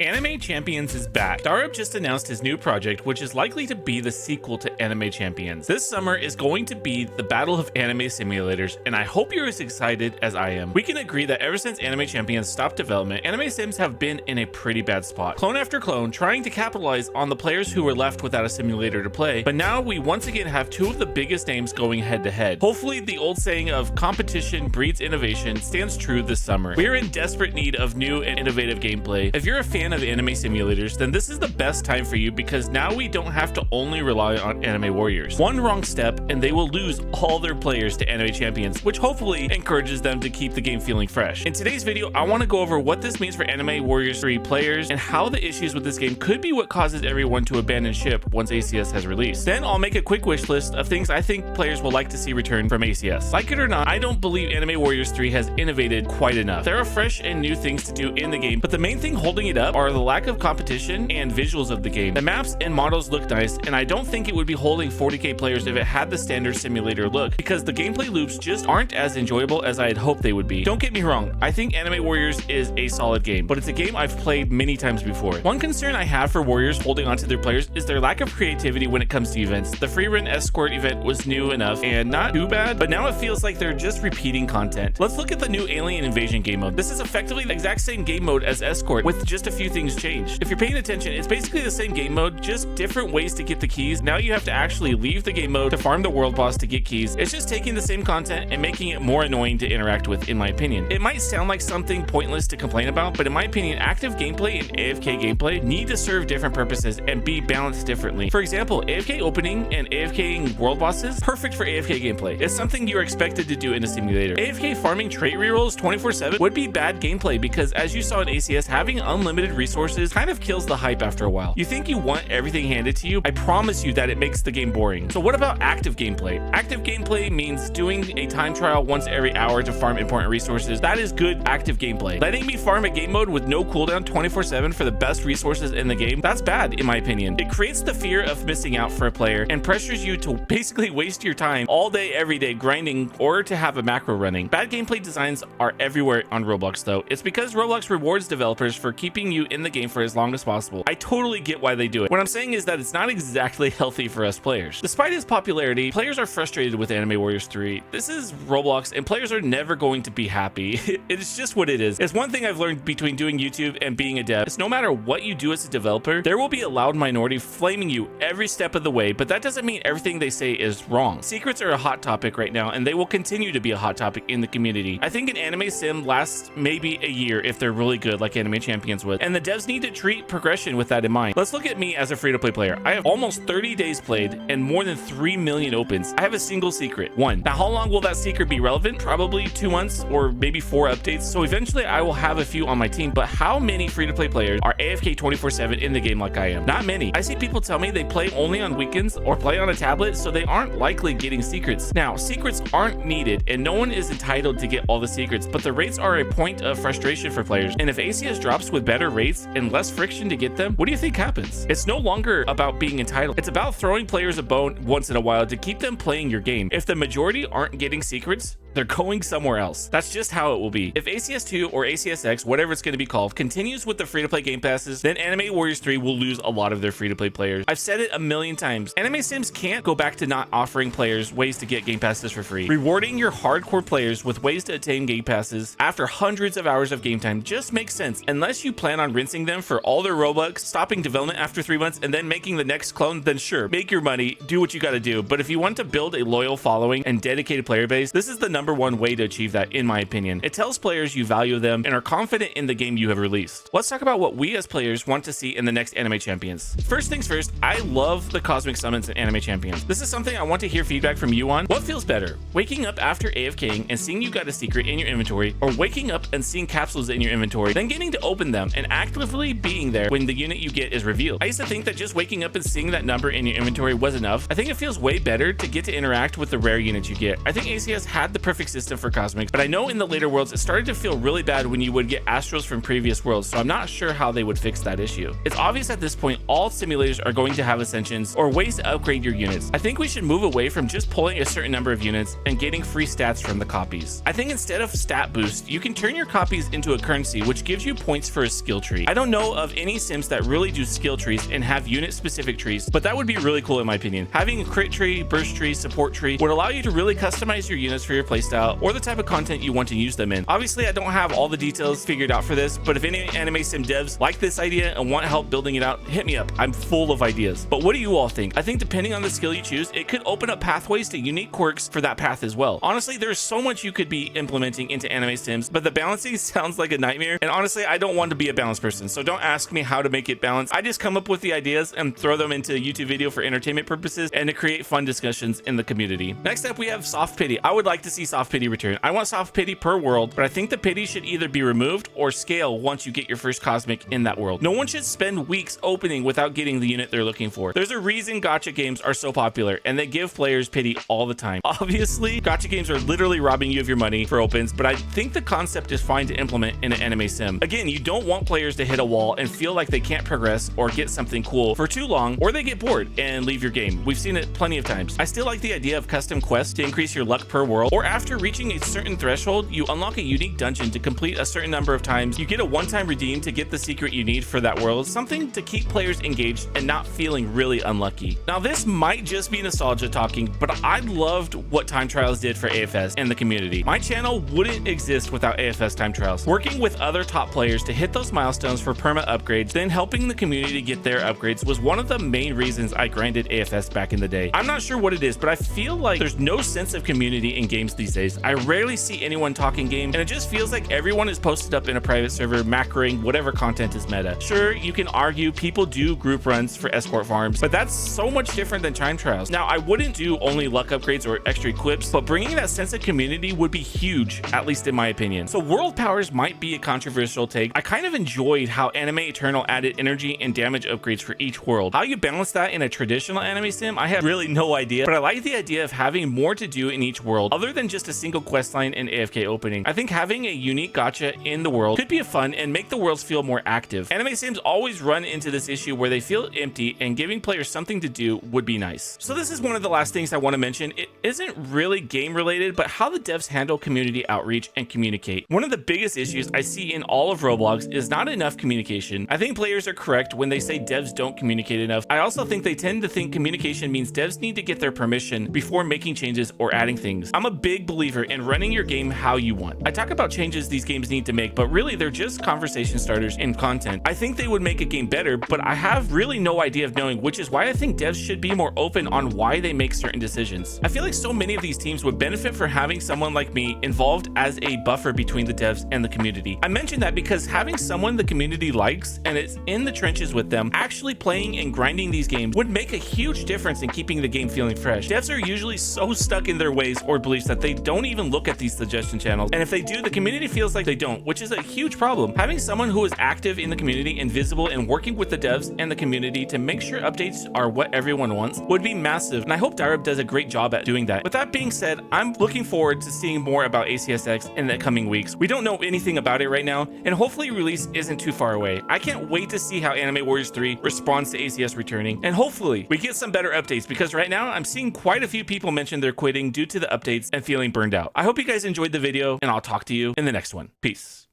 Anime Champions is back. Startup just announced his new project, which is likely to be the sequel to Anime Champions. This summer is going to be the battle of anime simulators, and I hope you're as excited as I am. We can agree that ever since Anime Champions stopped development, anime sims have been in a pretty bad spot. Clone after clone trying to capitalize on the players who were left without a simulator to play, but now we once again have two of the biggest names going head to head. Hopefully the old saying of competition breeds innovation stands true this summer. We are in desperate need of new and innovative gameplay. If you're a fan of anime simulators, then this is the best time for you because now we don't have to only rely on anime warriors. One wrong step and they will lose all their players to Anime Champions, which hopefully encourages them to keep the game feeling fresh. In today's video, I want to go over what this means for Anime Warriors 3 players and how the issues with this game could be what causes everyone to abandon ship once ACS has released. Then I'll make a quick wish list of things I think players will like to see return from ACS. Like it or not, I don't believe Anime Warriors 3 has innovated quite enough. There are fresh and new things to do in the game, but the main thing holding it up are the lack of competition and visuals of the game. The maps and models look nice, and I don't think it would be holding 40k players if it had the standard simulator look, because the gameplay loops just aren't as enjoyable as I had hoped they would be. Don't get me wrong, I think Anime Warriors is a solid game, but it's a game I've played many times before. One concern I have for Warriors holding onto their players is their lack of creativity when it comes to events. The free run escort event was new enough and not too bad, but now it feels like they're just repeating content. Let's look at the new Alien Invasion game mode. This is effectively the exact same game mode as escort with just a few things changed. If you're paying attention, it's basically the same game mode, just different ways to get the keys. Now you have to actually leave the game mode to farm the world boss to get keys. It's just taking the same content and making it more annoying to interact with, in my opinion. It might sound like something pointless to complain about, but in my opinion, active gameplay and AFK gameplay need to serve different purposes and be balanced differently. For example, AFK opening and AFKing world bosses, perfect for AFK gameplay. It's something you are expected to do in a simulator. AFK farming trait rerolls 24/7 would be bad gameplay because, as you saw in ACS, having unlimited resources kind of kills the hype after a while. You think you want everything handed to you? I promise you that it makes the game boring. So what about active gameplay? Active gameplay means doing a time trial once every hour to farm important resources. That is good active gameplay. Letting me farm a game mode with no cooldown 24/7 for the best resources in the game, that's bad in my opinion. It creates the fear of missing out for a player and pressures you to basically waste your time all day every day grinding or to have a macro running. Bad gameplay designs are everywhere on Roblox though. It's because Roblox rewards developers for keeping you in the game for as long as possible. I totally get why they do it. What I'm saying is that it's not exactly healthy for us players. Despite its popularity, players are frustrated with Anime Warriors 3. This is Roblox and players are never going to be happy. It's just what it is. It's one thing I've learned between doing YouTube and being a dev. It's no matter what you do as a developer, there will be a loud minority flaming you every step of the way, but that doesn't mean everything they say is wrong. Secrets are a hot topic right now and they will continue to be a hot topic in the community. I think an anime sim lasts maybe a year if they're really good like Anime Champions would, and the devs need to treat progression with that in mind. Let's look at me as a free-to-play player. I have almost 30 days played and more than 3 million opens. I have a single secret, one. Now, how long will that secret be relevant? Probably 2 months or maybe 4 updates. So eventually I will have a few on my team, but how many free-to-play players are AFK 24/7 in the game like I am? Not many. I see people tell me they play only on weekends or play on a tablet, so they aren't likely getting secrets. Now, secrets aren't needed and no one is entitled to get all the secrets, but the rates are a point of frustration for players. And if ACS drops with better rates and less friction to get them, what do you think happens? It's no longer about being entitled. It's about throwing players a bone once in a while to keep them playing your game. If the majority aren't getting secrets, they're going somewhere else. That's just how it will be. If ACS2 or ACSX, whatever it's going to be called, continues with the free-to-play game passes, then Anime Warriors 3 will lose a lot of their free-to-play players. I've said it a million times. Anime sims can't go back to not offering players ways to get game passes for free. Rewarding your hardcore players with ways to attain game passes after hundreds of hours of game time just makes sense, unless you plan on rinsing them for all their Robux, stopping development after 3 months, and then making the next clone. Then sure, make your money, do what you got to do. But if you want to build a loyal following and dedicated player base, this is the number one way to achieve that, in my opinion. It tells players you value them and are confident in the game you have released. Let's talk about what we as players want to see in the next Anime Champions. First things first, I love the cosmic summons in Anime Champions. This is something I want to hear feedback from you on. What feels better, waking up after AFKing and seeing you got a secret in your inventory, or waking up and seeing capsules in your inventory, then getting to open them and actively being there when the unit you get is revealed? I used to think that just waking up and seeing that number in your inventory was enough. I think it feels way better to get to interact with the rare units you get. I think ACS had the perfect system for cosmics, but I know in the later worlds it started to feel really bad when you would get Astros from previous worlds, so I'm not sure how they would fix that issue. It's obvious at this point all simulators are going to have ascensions or ways to upgrade your units. I think we should move away from just pulling a certain number of units and getting free stats from the copies. I think instead of stat boost, you can turn your copies into a currency which gives you points for a skill tree. I don't know of any sims that really do skill trees and have unit specific trees, but that would be really cool in my opinion. Having a crit tree, burst tree, support tree would allow you to really customize your units for your playstyle or the type of content you want to use them in. Obviously, I don't have all the details figured out for this, but if any anime sim devs like this idea and want help building it out, hit me up. I'm full of ideas. But what do you all think? I think depending on the skill you choose, it could open up pathways to unique quirks for that path as well. Honestly, there's so much you could be implementing into anime sims, but the balancing sounds like a nightmare. And honestly, I don't want to be a balanced person, so don't ask me how to make it balanced. I just come up with the ideas and throw them into a YouTube video for entertainment purposes and to create fun discussions in the community. Next up, we have soft pity. I would like to see soft pity return. I want soft pity per world, but I think the pity should either be removed or scale once you get your first cosmic in that world. No one should spend weeks opening without getting the unit they're looking for. There's a reason gacha games are so popular, and they give players pity all the time. Obviously, gacha games are literally robbing you of your money for opens, but I think the concept is fine to implement in an anime sim. Again, you don't want players to hit a wall and feel like they can't progress or get something cool for too long, or they get bored and leave your game. We've seen it plenty of times. I still like the idea of custom quests to increase your luck per world, or after reaching a certain threshold, you unlock a unique dungeon to complete a certain number of times. You get a one-time redeem to get the secret you need for that world, something to keep players engaged and not feeling really unlucky. Now, this might just be nostalgia talking, but I loved what time trials did for AFS and the community. My channel wouldn't exist without AFS time trials. Working with other top players to hit those milestones for perma upgrades, then helping the community get their upgrades was one of the main reasons I grinded AFS back in the day. I'm not sure what it is, but I feel like there's no sense of community in games these days. I rarely see anyone talking game, and it just feels like everyone is posted up in a private server macroing whatever content is meta. Sure, you can argue people do group runs for escort farms, but that's so much different than time trials. Now, I wouldn't do only luck upgrades or extra equips, but bringing that sense of community would be huge, at least in my opinion. So world powers might be a controversial take. I kind of enjoyed how Anime Eternal added energy and damage upgrades for each world. How you balance that in a traditional anime sim, I have really no idea, but I like the idea of having more to do in each world other than just a single questline and AFK opening. I think having a unique gacha in the world could be fun and make the worlds feel more active. Anime sims always run into this issue where they feel empty, and giving players something to do would be nice. So this is one of the last things I want to mention. It isn't really game related, but how the devs handle community outreach and communicate. One of the biggest issues I see in all of Roblox is not enough communication. I think players are correct when they say devs don't communicate enough. I also think they tend to think communication means devs need to get their permission before making changes or adding things. I'm a big believer in running your game how you want. I talk about changes these games need to make, but really they're just conversation starters and content. I think they would make a game better, but I have really no idea of knowing, which is why I think devs should be more open on why they make certain decisions. I feel like so many of these teams would benefit from having someone like me involved as a buffer between the devs and the community. I mention that because having someone the community likes and is in the trenches with them, actually playing and grinding these games would make a huge difference in keeping the game feeling fresh. Devs are usually so stuck in their ways or beliefs that they don't even look at these suggestion channels, and if they do, the community feels like they don't, which is a huge problem. Having someone who is active in the community and visible and working with the devs and the community to make sure updates are what everyone wants would be massive, and I hope Darab does a great job at doing that. With that being said, I'm looking forward to seeing more about acsx in the coming weeks. We don't know anything about it right now, and hopefully release isn't too far away. I can't wait to see how Anime Warriors 3 responds to ACS returning, and hopefully we get some better updates, because right now I'm seeing quite a few people mention they're quitting due to the updates and feeling burned out. I hope you guys enjoyed the video, and I'll talk to you in the next one. Peace.